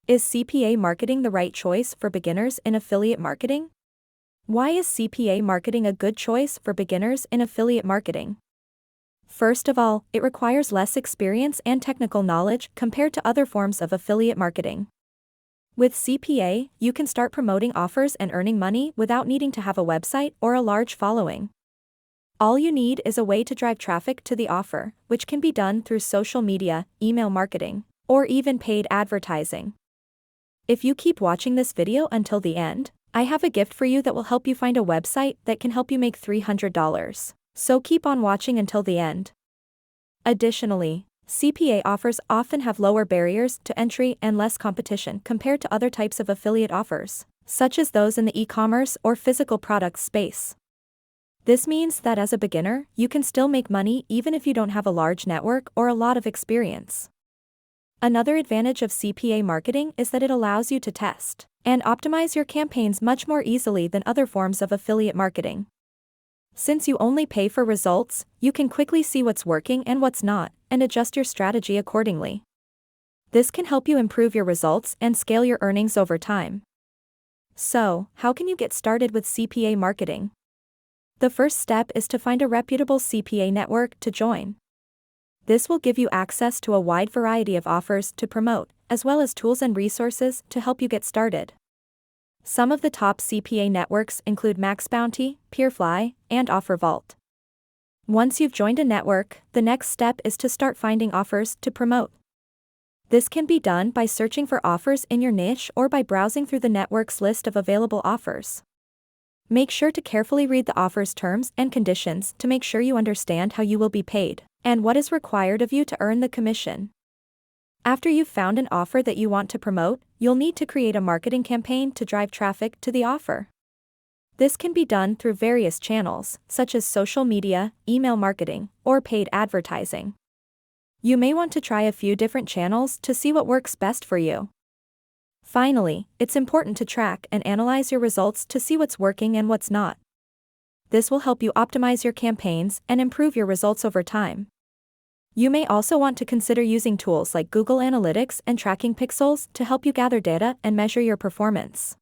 Is CPA marketing the right choice for beginners in affiliate marketing? Why is CPA marketing a good choice for beginners in affiliate marketing? First of all, it requires less experience and technical knowledge compared to other forms of affiliate marketing. With CPA, you can start promoting offers and earning money without needing to have a website or a large following. All you need is a way to drive traffic to the offer, which can be done through social media, email marketing, or even paid advertising. If you keep watching this video until the end, I have a gift for you that will help you find a website that can help you make $300. So keep on watching until the end. Additionally, CPA offers often have lower barriers to entry and less competition compared to other types of affiliate offers, such as those in the e-commerce or physical products space. This means that as a beginner, you can still make money even if you don't have a large network or a lot of experience. Another advantage of CPA marketing is that it allows you to test and optimize your campaigns much more easily than other forms of affiliate marketing. Since you only pay for results, you can quickly see what's working and what's not, and adjust your strategy accordingly. This can help you improve your results and scale your earnings over time. So, how can you get started with CPA marketing? The first step is to find a reputable CPA network to join. This will give you access to a wide variety of offers to promote, as well as tools and resources to help you get started. Some of the top CPA networks include MaxBounty, PeerFly, and OfferVault. Once you've joined a network, the next step is to start finding offers to promote. This can be done by searching for offers in your niche or by browsing through the network's list of available offers. Make sure to carefully read the offer's terms and conditions to make sure you understand how you will be paid and what is required of you to earn the commission. After you've found an offer that you want to promote, you'll need to create a marketing campaign to drive traffic to the offer. This can be done through various channels, such as social media, email marketing, or paid advertising. You may want to try a few different channels to see what works best for you. Finally, it's important to track and analyze your results to see what's working and what's not. This will help you optimize your campaigns and improve your results over time. You may also want to consider using tools like Google Analytics and tracking pixels to help you gather data and measure your performance.